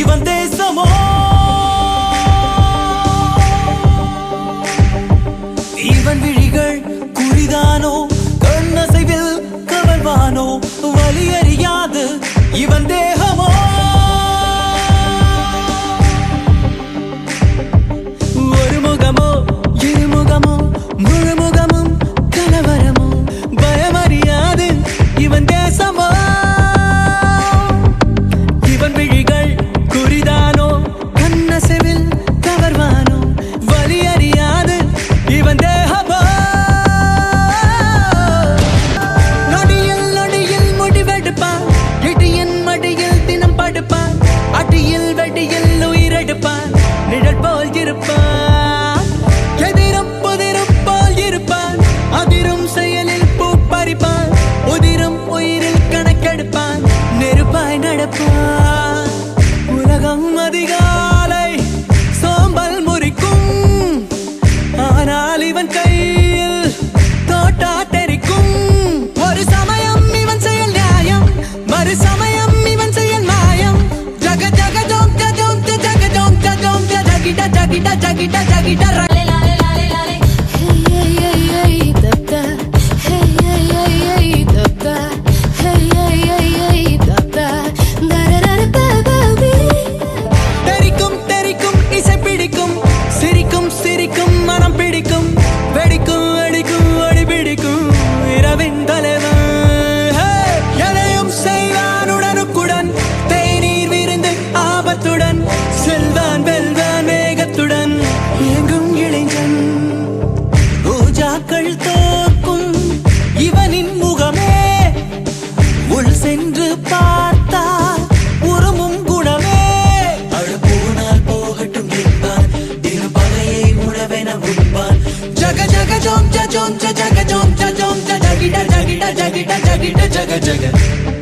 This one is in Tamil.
இவன் தேசமோ இவன் விழிகள் குறிதானோ கண்ணசைவில் கவர்வானோ வலி அறியாது இவன் தேகமோ ஒரு முகமோ இருமுகமோ முழுமுகமும் கலவரமோ பயமறியாது இவன் தேசமோ இவன் விழிகள் குறிதானோ கண்ணசைவில் கவர்வானோ வலி அறியாது இவன் தேகமோ நொடியில் நொடியில் முடிவெடுப்பான் இடியின் மடியில் தினம் படுப்பான் அடியில் வெடியில் உயிரெடுப்பான் நிழல் போல் இருப்பான் எதிரும் புதிரும் போல் இருப்பான் அதிரும் செயலில் பூ பறிப்பான் உதிரும் உயிரில் கணக்கெடுப்பான் நெருப்பாய் நடப்பான் உலகம் அதிகாலை சோம்பல் முறிக்கும் ஆனால் இவன் கையில் தோட்டா தெரிக்கும் ஒரு சமயம் இவன் செயல் நியாயம் மறு சமயம் இவன் செயல் மாயம் ஜக ஜக ஜோம் ஜோம் ஜக ஜோம் ஜோம் ஜகிட ஜகிட ஜகிட ஜகிட தெரிக்கும் தெரிக்கும் இசை பிடிக்கும் சிரிக்கும் சிரிக்கும் மனம் பிடிக்கும் வெடிக்கும் வெடிக்கும் ஒளி பிடிக்கும் இரவின் தலைவன் எதையும் செய்வான் உடனுக்குடன் தேநீர் விருந்து ஆபத்துடன் செல்வான் வெல்வான் வேகத்துடன் இயங்கும் இளைஞன் ரோஜாக்கள் தோற்கும் இவனின் முகமே உள் சென்று பார்த்தால் உருமும் குணமே அழுப்போனால் போகட்டும் என்பான் திரு பகையை உணவென உண்பான் ஜக ஜக ஜோம் ஜோம் ஜக ஜோம் ஜோம் ஜகிட ஜகிட ஜகிட ஜகிட ஜக ஜக